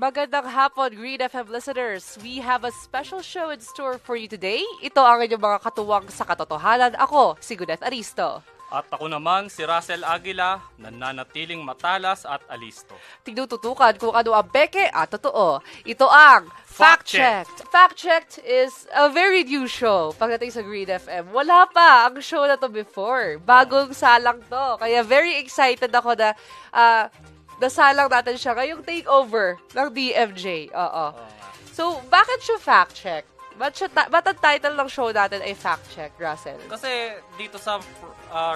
Magandang hapon, Green FM listeners. We have a special show in store for you today. Ito ang inyong mga katuwang sa katotohanan. Ako, si Guneth Aristo. At ako naman, si Russell Aguila, nananatiling matalas at alisto. Tinututukan kung ano ang peke at totoo. Ito ang Fact Checked. Fact Checked is a very new show pagdating sa Green FM. Wala pa ang show na to before. Bagong salang to. Kaya very excited ako na nasalang natin siya ngayong takeover ng DMJ. Oo. So, bakit siya Fact Check? Ba't ang title ng show natin ay Fact Check, Russell? Kasi dito sa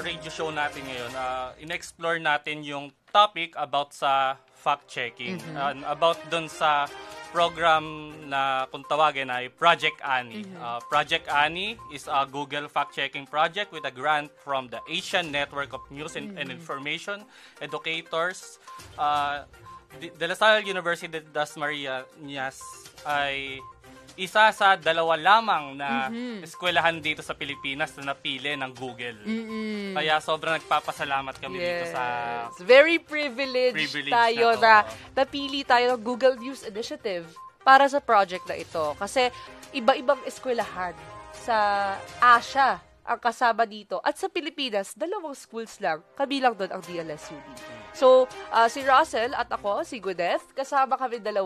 radio show natin ngayon, in-explore natin yung topic about sa fact-checking. About dun sa program na kung tawagin ay Project Ani. Project Ani is a Google fact-checking project with a grant from the Asian Network of News and Information Educators. De La Salle University de Dasmariñas ay isa sa dalawa lamang na eskwelahan dito sa Pilipinas na napili ng Google. Kaya sobrang nagpapasalamat kami dito sa... Very privileged tayo na napili tayo ng Google News Initiative para sa project na ito. Kasi iba-ibang eskwelahan sa Asia ang kasama dito. At sa Pilipinas, 2 schools lang. Kabilang doon ang DLSUD. So, si Russell at ako, si Guneth, kasama kami 2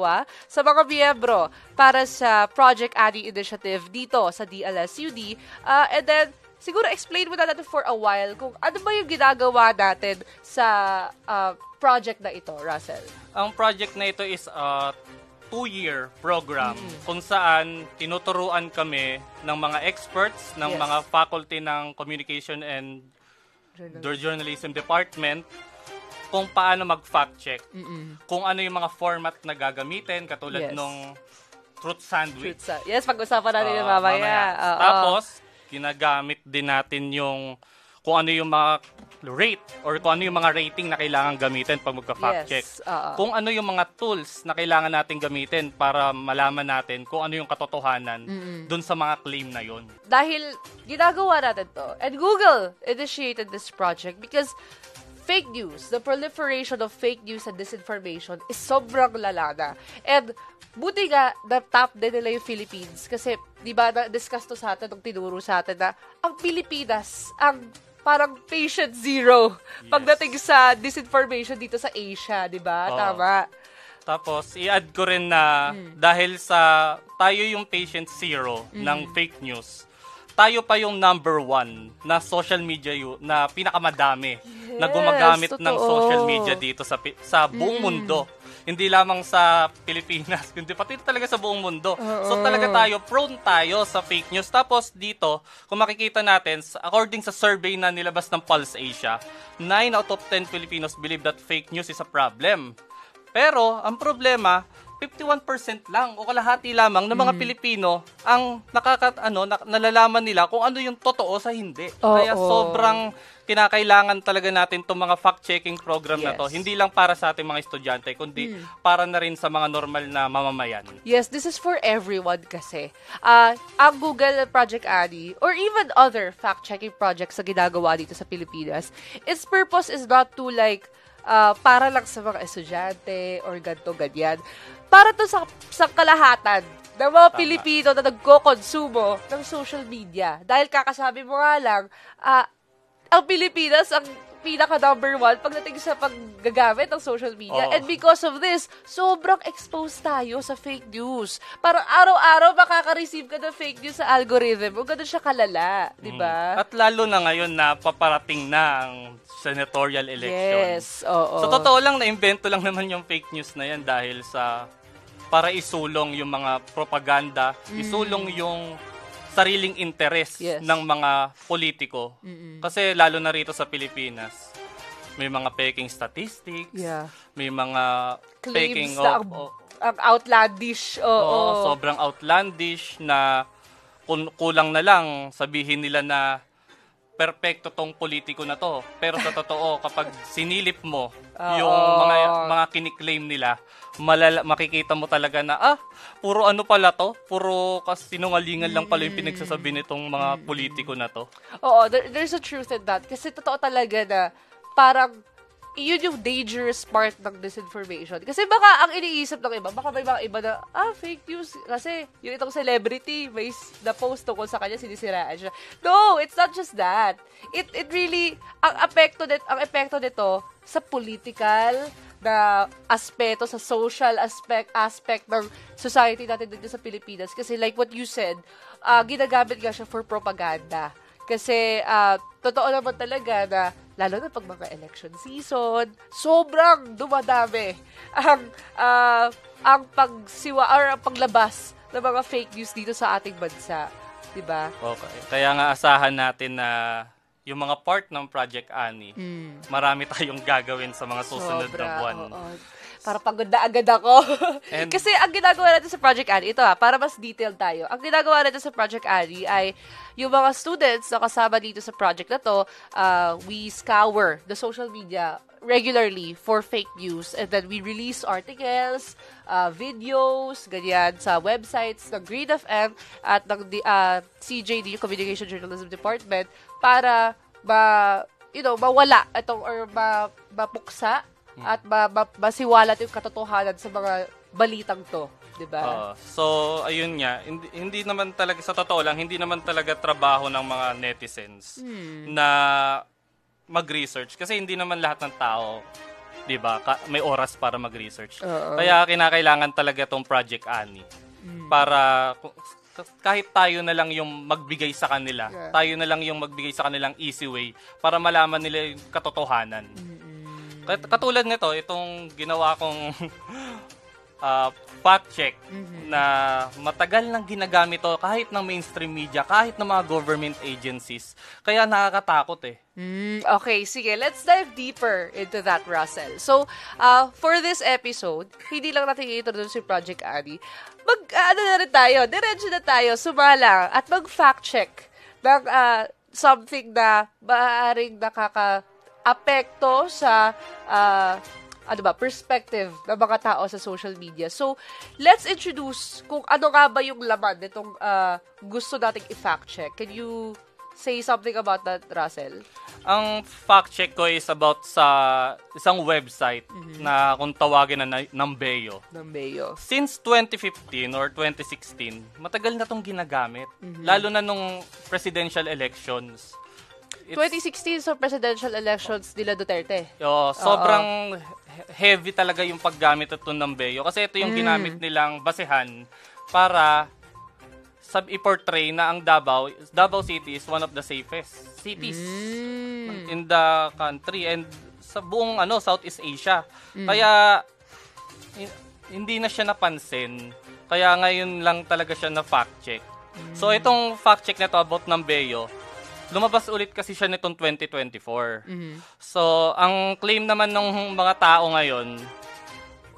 sa mga miyembro para sa Project Ani Initiative dito sa DLSUD. And then, siguro explain mo na natin for a while kung ano ba yung ginagawa natin sa project na ito, Russell. Ang project na ito is 2-year program kung saan tinuturuan kami ng mga experts, ng mga faculty ng Communication and Journalism Department kung paano mag-fact check. Kung ano yung mga format na gagamitin, katulad nung Truth Sandwich. Yes, pag-usapan natin yung mamaya. Tapos, ginagamit din natin yung kung ano yung mga rate or kung ano yung mga rating na kailangan gamitin pag magka-fact check. Kung ano yung mga tools na kailangan natin gamitin para malaman natin kung ano yung katotohanan dun sa mga claim na yun. Dahil ginagawa natin to, and Google initiated this project because fake news, the proliferation of fake news and disinformation is sobrang lala na. And buti nga na-tap din nila yung Philippines kasi, di ba, na-discuss to sa atin, nung tinuro sa atin na ang Pilipinas, ang parang patient zero pagdating sa disinformation dito sa Asia, di ba? Tama. Tapos, i-add ko rin na dahil sa tayo yung patient zero ng fake news, tayo pa yung number 1 na social media na pinakamadami na gumagamit ng social media dito sa buong mundo. Hindi lamang sa Pilipinas, kundi pati talaga sa buong mundo. So talaga prone tayo sa fake news. Tapos dito, kung makikita natin, according sa survey na nilabas ng Pulse Asia, 9 out of 10 Filipinos believe that fake news is a problem. Pero, ang problema, 51% lang o kalahati lamang ng mga Pilipino ang nalalaman nila kung ano yung totoo sa hindi. Kaya sobrang kinakailangan talaga natin itong mga fact-checking program na to. Hindi lang para sa ating mga estudyante, kundi para na rin sa mga normal na mamamayan. Yes, this is for everyone kasi. Ang Google Project Ani or even other fact-checking projects na ginagawa dito sa Pilipinas, its purpose is not to para lang sa mga estudyante or ganito-ganyan. Para to sa kalahatan ng mga Pilipino na nagko-konsumo ng social media. Dahil kakasabi mo nga lang, ang Pilipinas ang pinaka-number 1 pagdating sa paggagamit ng social media. And because of this, sobrang exposed tayo sa fake news. Parang araw-araw makaka-receive ka ng fake news sa algorithm. O ganun siya kalala, di ba? At lalo na ngayon na paparating na ang senatorial election. Yes, oo. Sa totoo lang, na-invento lang naman yung fake news na yan dahil para isulong yung mga propaganda, isulong yung sariling interes ng mga politiko. Kasi lalo na rito sa Pilipinas, may mga peking statistics, may mga claims peking ang outlandish. Sobrang outlandish na kulang na lang sabihin nila na perpekto tong politiko na to. Pero sa totoo, kapag sinilip mo yung mga kiniklaim nila, makikita mo talaga na, puro ano pala to? Puro sinungalingan lang pala yung pinagsasabi nitong mga politiko na to. Oo, there's a truth in that. Kasi totoo talaga na parang yun yung dangerous part ng disinformation. Kasi baka ang iniisip ng iba, baka may mga iba na, fake news. Kasi yung itong celebrity, may na-post tungkol sa kanya, sinisiraan siya. No, it's not just that. It really, ang epekto nito sa political na aspeto, sa social aspect ng society natin dito sa Pilipinas. Kasi like what you said, ginagamit nga siya for propaganda. Kasi, totoo naman talaga na, lalo na pag mga election season, sobrang dumadami ang pagsiwa or ang paglabas ng mga fake news dito sa ating bansa. Diba? Okay. Kaya nga asahan natin na yung mga part ng Project Ani, marami tayong gagawin sa mga susunod na buwan. Oo. Para pagod na agad ako. Kasi ang ginagawa natin sa Project Ani, ito para mas detailed tayo. Ang ginagawa natin sa Project Ani ay yung mga students na kasama dito sa project na to, we scour the social media regularly for fake news, and then we release articles, videos, ganyan, sa websites ng Green FM at ng CJD, Communication Journalism Department, para mawala itong or mapuksa at masiwalat yung katotohanan sa mga balitang to, 'di ba? So ayun nga, hindi naman talaga, sa totoo lang, hindi naman talaga trabaho ng mga netizens na mag-research, kasi hindi naman lahat ng tao, 'di ba, may oras para mag-research. Kaya kinakailangan talaga tong Project Ani para kahit tayo na lang yung magbigay sa kanila, tayo na lang yung magbigay sa kanilang easy way para malaman nila yung katotohanan. Katulad nito, itong ginawa kong fact check na matagal nang ginagamit to kahit ng mainstream media, kahit ng mga government agencies. Kaya nakakatakot eh. Okay, sige. Let's dive deeper into that, Russell. So, for this episode, hindi lang natin i-introduce si Project Ani. Na rin tayo, diretso na tayo, sumalang at mag-fact check ng something na maaaring apekto sa perspective ng mga tao sa social media. So, let's introduce kung ano nga ba yung laman nitong gusto nating i-fact check. Can you say something about that, Russell? Ang fact check ko is about sa isang website na kung tawagin na Numbeo. Since 2015 or 2016, matagal na tong ginagamit. Lalo na nung presidential elections. 2016 sa presidential elections nila Duterte. Sobrang heavy talaga yung paggamit ito ng Numbeo. Kasi ito yung ginamit nilang basehan para i-portray na ang Davao City is one of the safest cities in the country and sa buong Southeast Asia. Kaya hindi na siya napansin. Kaya ngayon lang talaga siya na fact check. So itong fact check na to about Numbeo, lumabas ulit kasi siya nitong 2024. So, ang claim naman ng mga tao ngayon,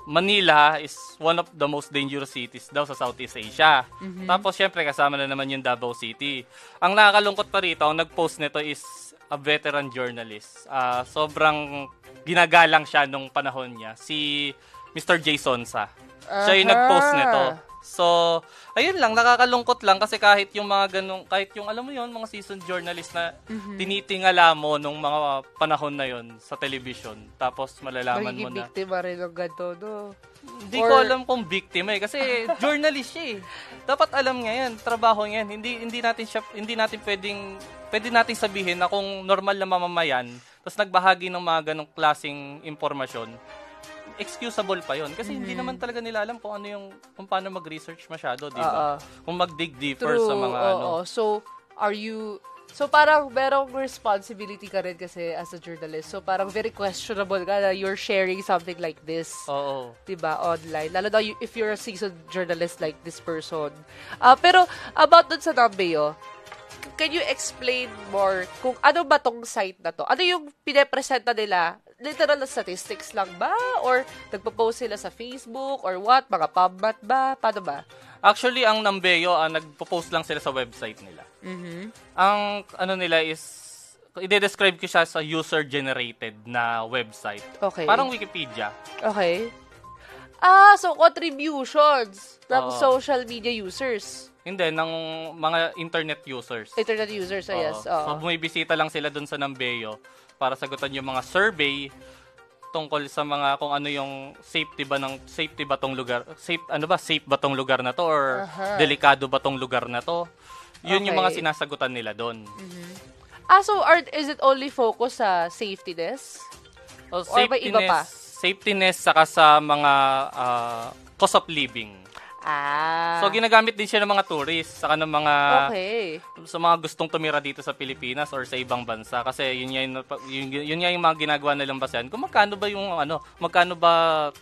Manila is one of the most dangerous cities daw sa Southeast Asia. Tapos, syempre, kasama na naman yung Davao City. Ang nakakalungkot pa rito, ang nag-post nito is a veteran journalist. Sobrang ginagalang siya nung panahon niya. Si Mr. Jason Sa. Siya yung nag-post nito. So, ayun lang, nakakalungkot lang kasi kahit yung mga ganong, kahit yung alam mo yon, mga seasoned journalist na tinitingala mo nung mga panahon na yon sa television, tapos malalaman mo na. Magiging biktima rin ng ganito, no? Hindi ko alam kung biktima kasi journalist siya eh. Dapat alam niya yan, trabaho niya yan. Hindi natin pwede nating sabihin na kung normal na mamamayan, tapos nagbahagi ng mga ganong klaseng impormasyon, excusable pa yon kasi hindi naman talaga nila alam kung paano mag-research masyado, di ba? Kung mag-dig deeper sa mga So parang merong responsibility ka rin kasi as a journalist. So parang very questionable ka na you're sharing something like this. Diba? Online. Lalo na if you're a seasoned journalist like this person. Pero about dun sa Numbeo, can you explain more kung ano ba tong site na to? Ano yung pinepresenta nila? Literal na statistics lang ba? Or nagpo-post sila sa Facebook? Or what? Mga PubMat ba? Paano ba? Actually, ang Numbeo, nagpo-post lang sila sa website nila. Ang nila is, i-describe ko siya sa user-generated na website. Okay. Parang Wikipedia. Okay. So contributions ng social media users. Hindi, ng mga internet users. Internet users, yes. So, bumibisita lang sila dun sa Numbeo para sagutan yung mga survey tungkol sa mga kung ano yung safety ba tong lugar, safe ba tong lugar na to or delikado ba tong lugar na to. Yun yung mga sinasagutan nila doon. So is it only focus sa safetyness? O, Or may iba pa? Safetyness saka sa mga cost of living. So, ginagamit din siya ng mga tourists, saka ng mga sa mga gustong tumira dito sa Pilipinas or sa ibang bansa. Kasi yun nga yung mga ginagawa nilang basehan. Kung magkano ba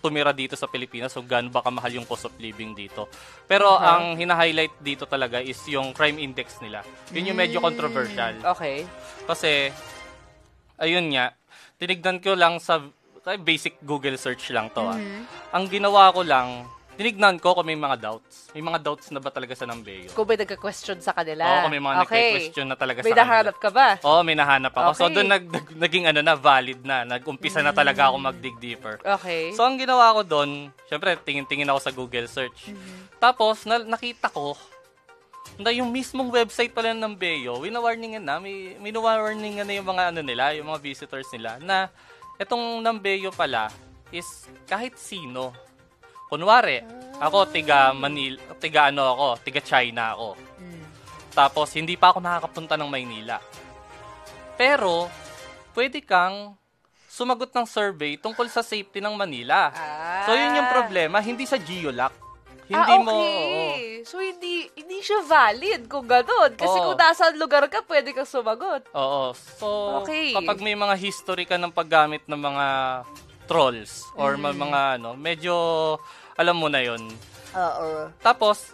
tumira dito sa Pilipinas o gaano ba kamahal yung cost of living dito. Pero ang hina-highlight dito talaga is yung crime index nila. Yun yung medyo controversial. Okay. Kasi, ayun nga, tinignan ko lang sa basic Google search lang to. Ang ginawa ko lang, tinignan ko kung may mga doubts. May mga doubts na ba talaga sa Nambeyo? Kung may nagka-question sa kanila. Oo, kung may mga nagka-question na talaga may sa kanila. May nahanap ka ba? Oo, may nahanap ako. So, doon naging valid na. Nag-umpisa na talaga ako mag-dig deeper. Okay. So, ang ginawa ko doon, syempre, tingin-tingin ako sa Google search. Tapos, nakita ko, na yung mismong website pala ng Nambeyo, wina-warningan na, may warningan na yung mga yung mga visitors nila, na itong Nambeyo pala is kahit sino. Kunwari, ako tiga China ako. Tapos hindi pa ako nakakapunta ng Maynila. Pero pwede kang sumagot ng survey tungkol sa safety ng Manila. So yun yung problema, hindi sa geolock. Hindi mo So hindi siya valid kung gano'n. Kasi kung nasa lugar ka, pwede kang sumagot. Oo. So kapag may mga history ka ng paggamit ng mga trolls or mga medyo alam mo na yun. Tapos,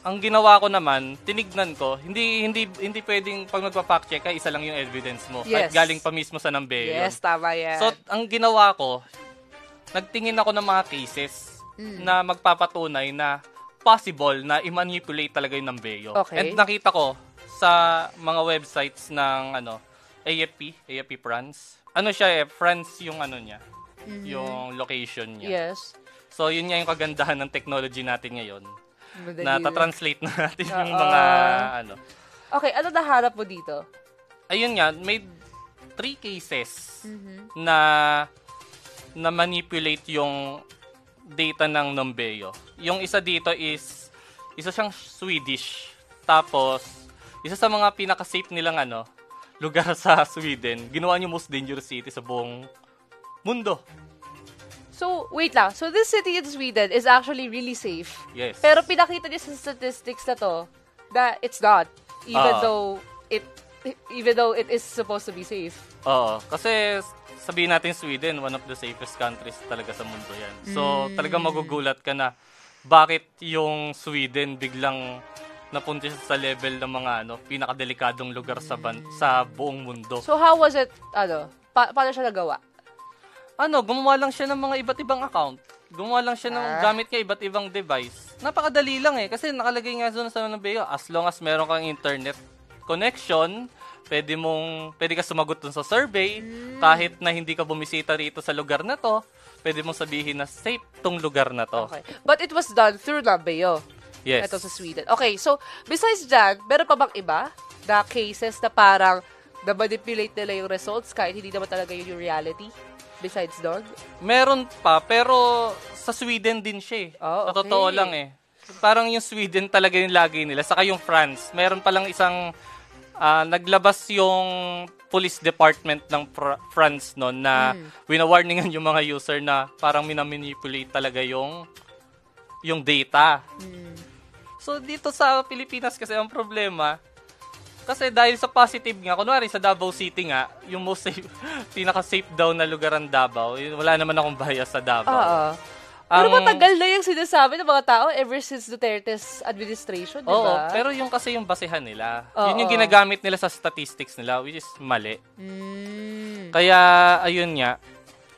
ang ginawa ko naman, tinignan ko, hindi pwedeng pag magpa-fact check, isa lang yung evidence mo. Kahit galing pa mismo sa Nambeyo. Yes, tama yan. So, ang ginawa ko, nagtingin ako ng mga cases na magpapatunay na possible na i-manipulate talaga yung Nambeyo. And nakita ko sa mga websites ng AFP France. France yung niya, yung location niya. Yes. So, yun nga yung kagandahan ng technology natin ngayon. Na-translate na natin yung mga Okay, ano naharap mo dito? Ayun nga, may 3 cases na manipulate yung data ng Nambeyo. Yung isa dito is, isa siyang Swedish. Tapos, isa sa mga pinaka-safe nilang lugar sa Sweden, ginawa niyo most dangerous city sa buong mundo. So, wait lang. So, this city in Sweden is actually really safe. Yes. Pero pinakita niya sa statistics na to that it's not. Even though it is supposed to be safe. Oo. Kasi, sabihin natin Sweden, one of the safest countries talaga sa mundo yan. So, talagang magugulat ka na bakit yung Sweden biglang napunta sa level ng mga pinakadelikadong lugar sa buong mundo. So, how was it, paano siya nagawa? Gumawa lang siya ng mga iba't ibang account. Gumawa lang siya ng gamit niya iba't ibang device. Napakadali lang kasi nakalagay nga doon sa Nambeyo, as long as meron kang internet connection, pwede ka sumagot dun sa survey, kahit na hindi ka bumisita rito sa lugar na to, pwede mong sabihin na safe tong lugar na to. Okay. But it was done through Nambeyo. Yes. Ito sa Sweden. Okay, so besides that, meron pa bang iba na cases na parang na-manipulate nila yung results kahit hindi naman talaga yun yung reality? Besides doon? Meron pa, pero sa Sweden din siya Sa totoo lang Parang yung Sweden talaga yung lagi nila. Saka yung France. Meron palang isang naglabas yung police department ng France noon na wina-warningan yung mga user na parang minamanipulate talaga yung data. So dito sa Pilipinas kasi ang problema, kasi dahil sa positive nga, kunwari sa Davao City nga, yung most safe, pinaka-safe daw na lugar ang Davao. Wala naman akong bias sa Davao. Pero matagal na yung sinasabi ng mga tao ever since Duterte's administration, di ba? Oo, pero yung kasi yung basehan nila. Yun yung ginagamit nila sa statistics nila, which is mali. Kaya, ayun nga.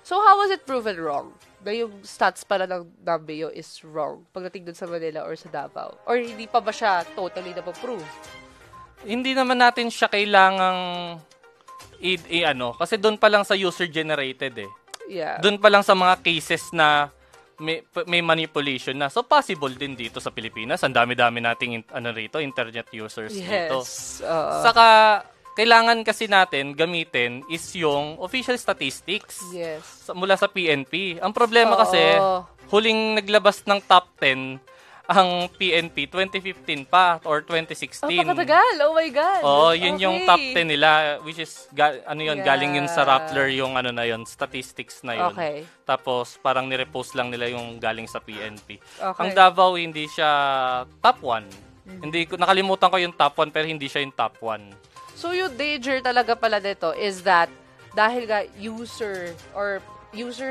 So, how was it proven wrong? Na yung stats pala ng Nambeyo is wrong pagdating dun sa Manila or sa Davao? Or hindi pa ba siya totally napaprove? Hindi naman natin siya kailangang kasi doon pa lang sa user-generated Yeah. Doon pa lang sa mga cases na may manipulation na. So, possible din dito sa Pilipinas. Ang dami-dami nating rito, internet users dito. Yes. Saka, kailangan kasi natin gamitin is yung official statistics Yes. mula sa PNP. Ang problema kasi, huling naglabas ng top 10 ang PNP 2015 pa or 2016. Pakatagal. Oh my God. Yun yung top 10 nila, which is galing yun sa Rappler, yung statistics na yun. Okay. Tapos parang nirepost lang nila yung galing sa PNP. Okay. Ang Davao hindi siya top 1. Hindi ko nakalimutan ko yung top 1 pero hindi siya yung top 1. So yung danger talaga pala nito is that dahil nga user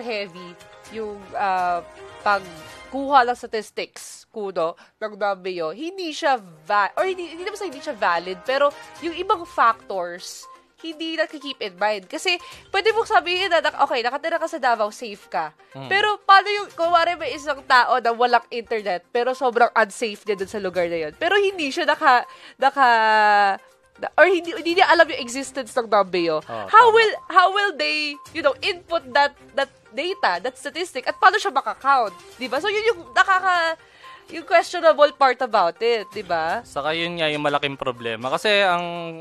heavy yung pagkuha ng statistics ng Numbeo, hindi siya hindi naman sa hindi siya valid, pero yung ibang factors hindi nakikip in mind. Kasi, pwede mong sabihin na, okay, nakatira ka sa Davao, safe ka. Pero, paano yung, kumari may isang tao na walang internet, pero sobrang unsafe niya dun sa lugar na yun. Pero hindi siya or hindi niya alam yung existence ng Numbeo. How will they, input that data, that statistic, at paano siya makakount? Diba? So, yun yung questionable part about it, diba? Saka yun nga yung malaking problema. Kasi ang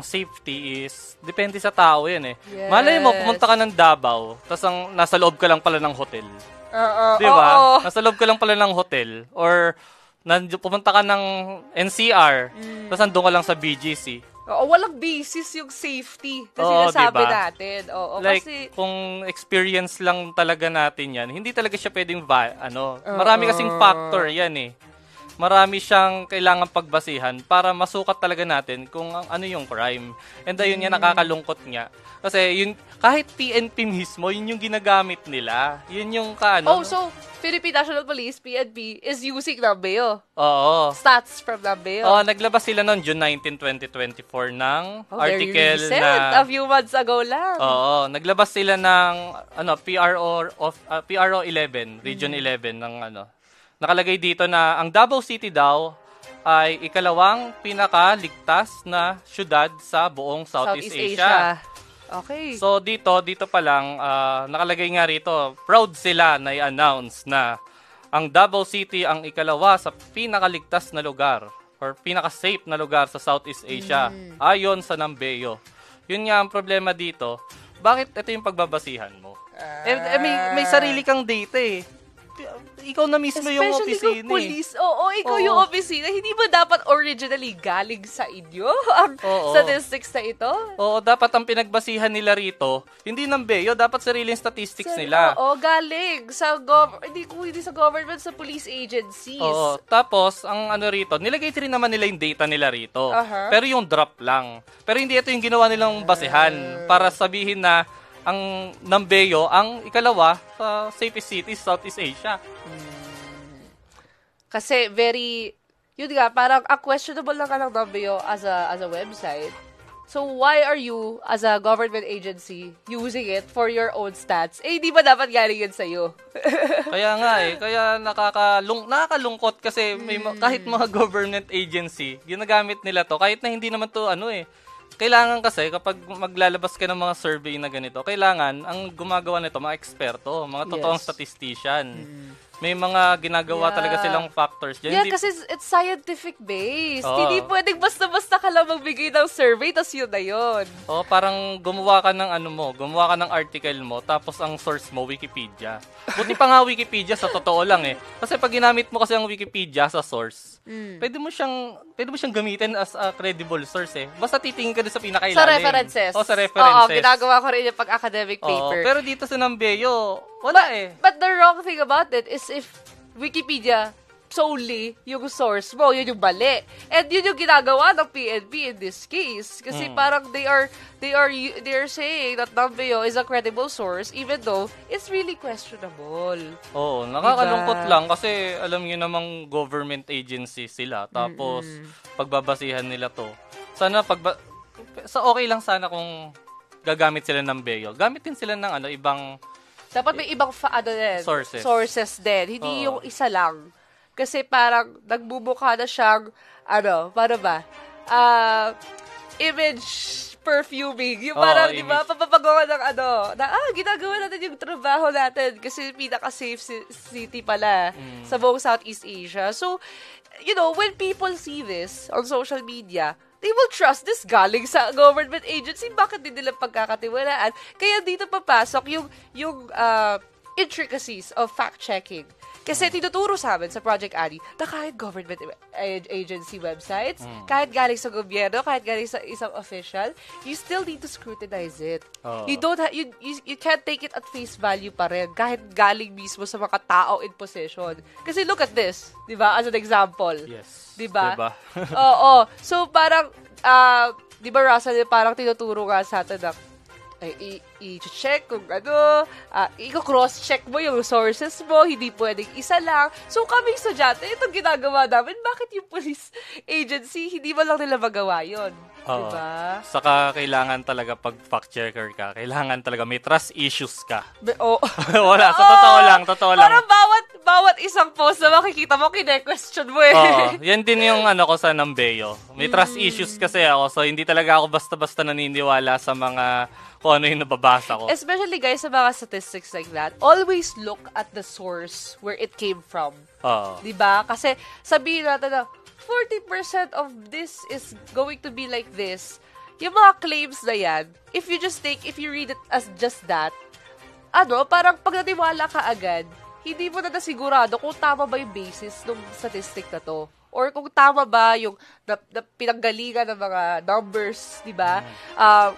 safety is depende sa tao yan eh. Yes. Malay mo, pumunta ka ng Davao, tapos nasa loob ka lang pala ng hotel. Diba? Nasa loob ka lang pala ng hotel. Or pumunta ka ng NCR, tapos nandun ka lang sa BGC. Walang basis yung safety na sinasabi diba? natin. Kasi kung experience lang talaga natin yan, hindi talaga siya pwedeng marami kasing factor yan eh. Marami siyang kailangan pagbasihan para masukat talaga natin kung ano yung crime. And ayun nga, nakakalungkot nga. Kasi kahit PNP mismo, yun yung ginagamit nila. Yun yung so Philippine National Police, PNP, is using Numbeo. Oo. Stats from Numbeo. Naglabas sila noong June 19, 2024 ng article very recent, a few months ago lang. Oo. Naglabas sila ng PRO 11, Region 11 ng nakalagay dito na ang Davao City daw ay ikalawang pinakaligtas na syudad sa buong Southeast Asia. Okay. So dito pa lang nakalagay nga rito, proud sila na i-announce na ang Davao City ang ikalawa sa pinakaligtas na lugar or pinaka-safe na lugar sa Southeast Asia ayon sa Numbeo. Yun nga ang problema dito. Bakit ito yung pagbabasihan mo? May sarili kang data eh. Ikaw na mismo yung opisina. Especially kung police. Ikaw yung opisina. Hindi ba dapat originally galing sa inyo ang statistics na ito? Oo, dapat ang pinagbasihan nila rito, hindi Numbeo, dapat sariling statistics nila. Galing. Hindi sa government, sa police agencies. Oo, tapos, ang rito, nilagay rin naman nila yung data nila rito. Pero yung drop lang. Pero hindi ito yung ginawa nilang basihan para sabihin na ang Numbeo ang ikalawa sa safest cities sa Southeast Asia. Kasi parang questionable lang ka ng Numbeo as a website. So why are you, as a government agency, using it for your own stats? Hindi ba dapat galing yun sa'yo? Kaya nga kaya nakakalungkot kasi kahit mga government agency, ginagamit nila to, kahit na hindi naman to kailangan kasi kapag maglalabas ka ng mga survey na ganito, kailangan ang gumagawa nito mga eksperto, mga totoong statistician. May mga ginagawa talaga silang factors dyan. Kasi it's scientific based. Hindi pwedeng basta-basta ka lang magbigay ng survey, tas yun na yun. Parang gumawa ka ng article mo, tapos ang source mo, Wikipedia. Buti pa nga Wikipedia, sa totoo lang Kasi pag ginamit mo kasi ang Wikipedia sa source, pwede mo siyang gamitin as a credible source Basta titingin ka doon sa pinakailalim. Sa references. Sa references. Ginagawa ko rin yung pag-academic paper. Pero dito sa Numbeo, wala But the wrong thing about it is if Wikipedia solely yung source mo, yun yung mali. And yun yung ginagawa ng PNP in this case. Kasi parang they are saying that Numbeo is a credible source even though it's really questionable. Oo, nakakalungkot lang kasi alam niyo namang government agency sila. Tapos pagbabasihan nila to. Sana okay lang sana kung gagamit sila ng Numbeo. Gamitin sila ng ibang dapat may ibang sources din. Hindi yung isa lang. Kasi parang nagbubuka na siyang, paano ba? Image perfuming. Yung parang, di ba, papapagawa ng ginagawa natin yung trabaho natin kasi pinaka-safe city pala sa buong Southeast Asia. So, when people see this on social media, they will trust this galing sa government agency. Bakit din nila pagkakatiwalaan? Kaya dito papasok yung intricacies of fact-checking. Kasi tinuturo sa amin sa Project Ani na kahit government agency websites, kahit galing sa gobyerno, kahit galing sa isang official, you still need to scrutinize it. You don't you can't take it at face value pa rin kahit galing mismo sa mga tao in possession. Kasi look at this, 'di ba? As an example. Yes. 'Di ba? Diba? Oo. So parang 'di ba Russell, parang tinuturo nga sa atin na i-check kung ano, i-cross-check mo yung sources mo, hindi pwedeng isa lang. So, kami estudyante, itong ginagawa namin, bakit yung police agency, hindi ba lang nila magawa yun? Diba? Saka kailangan talaga pag fact-checker ka, kailangan talaga may trust issues ka. Wala, sa totoo lang. Parang bawat isang post na makikita mo, kine-question mo eh. Oo, yan din yung ko sa Nambeo. May trust issues kasi ako, so hindi talaga ako basta-basta naniniwala sa mga kung ano yung nababasa ko. Especially guys, sa mga statistics like that, always look at the source where it came from. Diba? Kasi sabihin natin na 40% of this is going to be like this. Yung mga claims na yan, if you read it as just that, parang pag naniwala ka agad, hindi mo na nasigurado kung tama ba yung basis ng statistic na to. Or kung tama ba yung pinanggalingan ng mga numbers, di ba?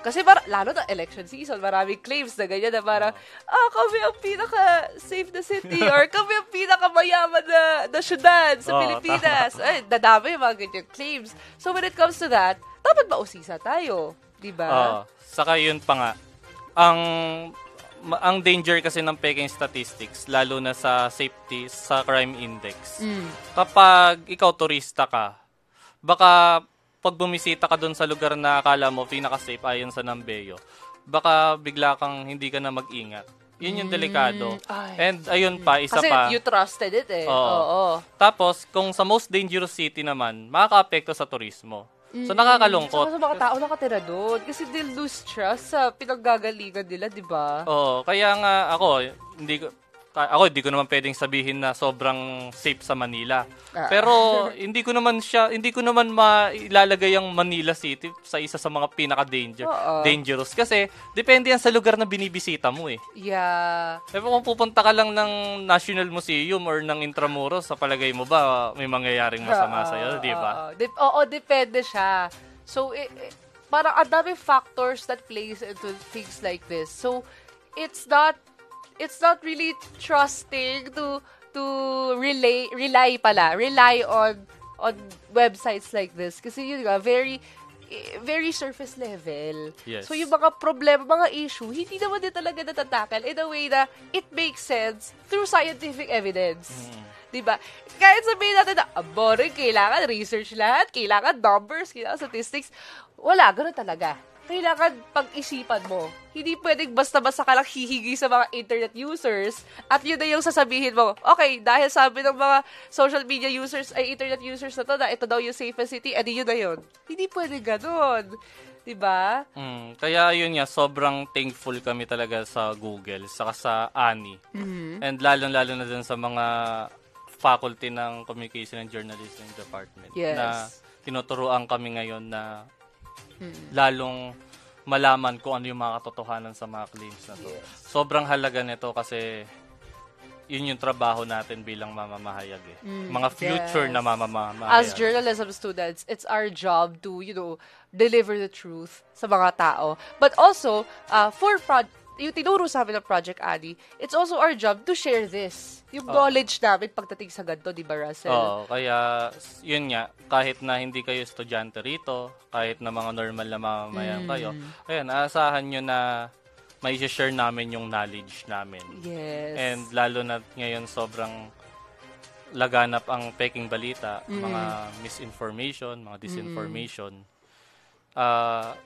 Kasi lalo na election season, maraming claims na ganyan na parang, kami ang pinaka-safe na city or kami ang pinaka-mayaman na syudad sa Pilipinas. Ay, dadami yung mga ganyan claims. So when it comes to that, dapat mausisa tayo, di ba? Saka yun pa nga, ang danger kasi ng peking statistics, lalo na sa safety, sa crime index. Kapag ikaw turista ka, baka pag bumisita ka dun sa lugar na akala mo pinaka-safe ayon sa Nambeo, baka bigla kang hindi ka na mag-ingat. Yun yung delikado. And ayun pa, isa kasi pa. Kasi you trusted it eh. Oo. Tapos, kung sa most dangerous city naman, makaka-apekto sa turismo. So, nakakalungkot. Sa mga tao nakatira doon. Kasi they'll lose trust sa pinanggagalingan nila, di ba? Oo. Kaya nga ako, hindi ko naman pwedeng sabihin na sobrang safe sa Manila. Pero hindi ko naman mailalagay ang Manila City sa isa sa mga pinaka-dangerous. Kasi depende yan sa lugar na binibisita mo eh. Yeah. Pero kung pupunta ka lang ng National Museum or ng Intramuros, sa palagay mo ba may mangyayaring masama sa'yo, di ba? Oo, depende siya. So, parang ang daming factors that plays into things like this. So, it's not really trusting to rely on websites like this kasi yun nga very surface level. Yes. So yung mga problema, mga issue, hindi naman din talaga natatakal in a way na it makes sense through scientific evidence. Diba? Kahit sabihin natin na boring, kailangan research lahat, kailangan numbers, kailangan statistics, wala, gano'n talaga. Kailangan pag-isipan mo. Hindi pwedeng basta-basta ka lang hihigi sa mga internet users at yun na yung sasabihin mo, okay, dahil sabi ng mga social media users ay internet users na to na ito daw yung safest city, edi yun na yun. Hindi pwedeng ganun. Diba? Kaya yun nga, sobrang thankful kami talaga sa Google, saka sa Ani. And lalo-lalo na dun sa mga faculty ng Communication and Journalism Department na tinuturuan kami ngayon na lalong malaman kung ano yung mga katotohanan sa mga claims na to. Sobrang halaga nito kasi yun yung trabaho natin bilang mamamahayag eh. Mga future na mamamahayag. As journalism students, it's our job to, deliver the truth sa mga tao. But also, yung tinuro sa amin ng Project Ani, it's also our job to share this. Yung knowledge namin pagdating sa ganito, di ba, Russell? Oo, kaya yun nga, kahit na hindi kayo estudyante rito, kahit na mga normal na mamamayan kayo, ayan, aasahan nyo na may share namin yung knowledge namin. Yes. And lalo na ngayon sobrang laganap ang peking balita, mga misinformation, mga disinformation.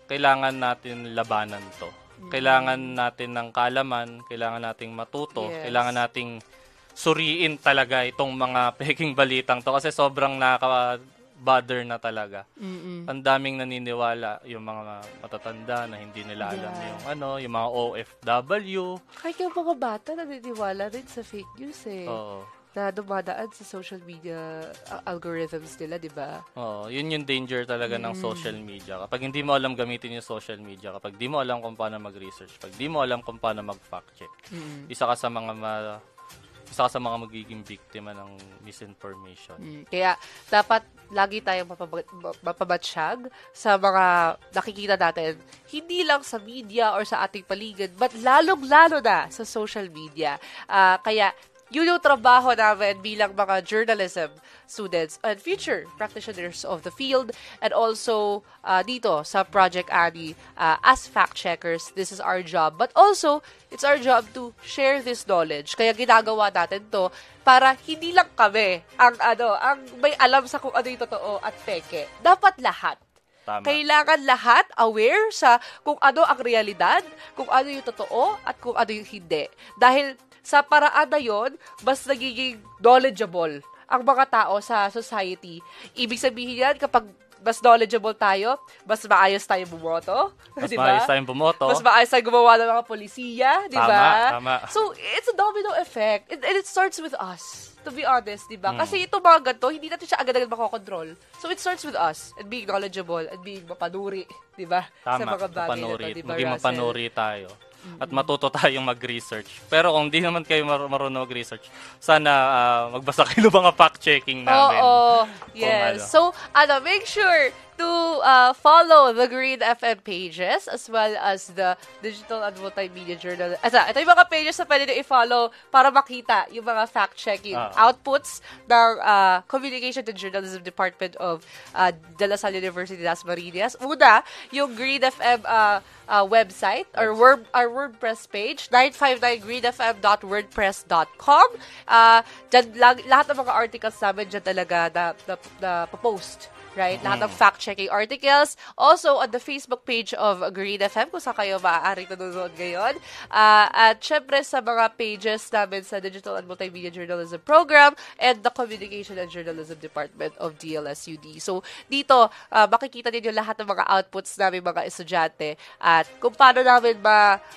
Kailangan natin labanan to. Kailangan natin ng kaalaman, kailangan nating matuto, kailangan nating suriin talaga itong mga peking balitang to kasi sobrang nakaka-bother na talaga. Ang daming naniniwala, yung mga matatanda na hindi nila alam yung mga OFW. Kahit yung mga bata naniniwala rin sa fake news eh. Oo. na dumadaan sa social media algorithms nila, di ba? Oo, yun yung danger talaga ng social media. Kapag hindi mo alam gamitin yung social media, kapag di mo alam kung paano mag-research, pag di mo alam kung paano mag-fact check, isa ka sa mga magiging biktima ng misinformation. Kaya dapat lagi tayong mapabatsyag sa mga nakikita natin, hindi lang sa media or sa ating paligid, but lalong-lalo na sa social media. Kaya yun yung trabaho namin bilang mga journalism students and future practitioners of the field, and also dito sa Project Annie as fact-checkers. This is our job. But also, it's our job to share this knowledge. Kaya ginagawa natin to para hindi lang kami ang may alam sa kung ano yung totoo at peke. Dapat lahat. Tama. Kailangan lahat aware sa kung ano ang realidad, kung ano yung totoo, at kung ano yung hindi. Dahil sa paraan na yun, mas nagiging knowledgeable ang mga tao sa society. Ibig sabihin yan, kapag mas knowledgeable tayo, mas maayos tayong bumoto. Mas diba? maayos tayong bumoto. Mas maayos tayong gumawa ng mga polisiya. Diba? Tama. So, it's a domino effect. And it starts with us. To be honest, diba? Kasi itong mga ganito, hindi natin siya agad-agad makokontrol. So, it starts with us and being knowledgeable and being mapanuri. Diba? Tama. Sa mga bagay na ito, diba, Maging Russell? mapanuri tayo. At matuto tayong mag-research. Pero kung di naman kayo marunong mag-research, sana magbasa kayo ng mga fact-checking namin. Oo. Yes. So, make sure to follow the Green FM pages as well as the Digital and Multimedia Journal. Ito yung mga pages na pwede nyo i-follow para makita yung mga fact-checking outputs ng Communication and Journalism Department of De La Salle University, Las Marinas. Una, yung Green FM website or our WordPress page, 959greenfm.wordpress.com. Dyan, lahat ng mga articles namin dyan talaga na post. Right? Lahat ng fact-checking articles. Also, on the Facebook page of Green FM, kung saan kayo maaaring nanonood ngayon. At syempre, sa mga pages namin sa Digital and Multimedia Journalism Program and the Communication and Journalism Department of DLSUD. So, dito, makikita ninyo lahat ng mga outputs namin mga estudyante at kung paano namin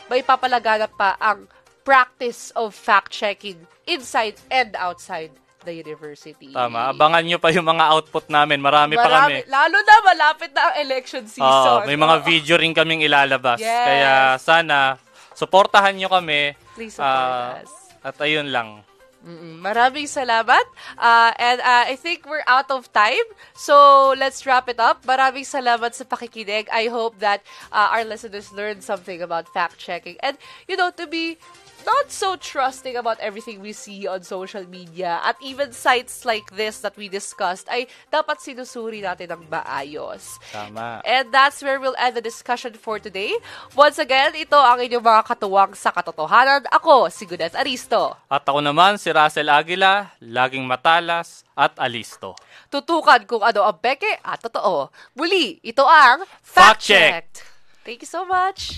may papalaganap pa ang practice of fact-checking inside and outside the university. Tama. Abangan nyo pa yung mga output namin. Marami pa kami. Lalo na malapit na ang election season. May mga video rin kaming ilalabas. Yes. Kaya sana, suportahan nyo kami. Please support us. At ayun lang. Maraming salamat. And I think we're out of time. So, let's wrap it up. Maraming salamat sa pakikinig. I hope that our listeners learned something about fact-checking. And, to be not so trusting about everything we see on social media at even sites like this that we discussed ay dapat sinusuri natin ng maayos. Tama. And that's where we'll end the discussion for today. Once again, ito ang inyong mga katuwang sa katotohanan. Ako, si Gudet Aristo. At ako naman, si Russell Aguila, laging matalas at alisto. Tutukan kung ano ang peke at totoo. Muli, ito ang Fact Check. Thank you so much.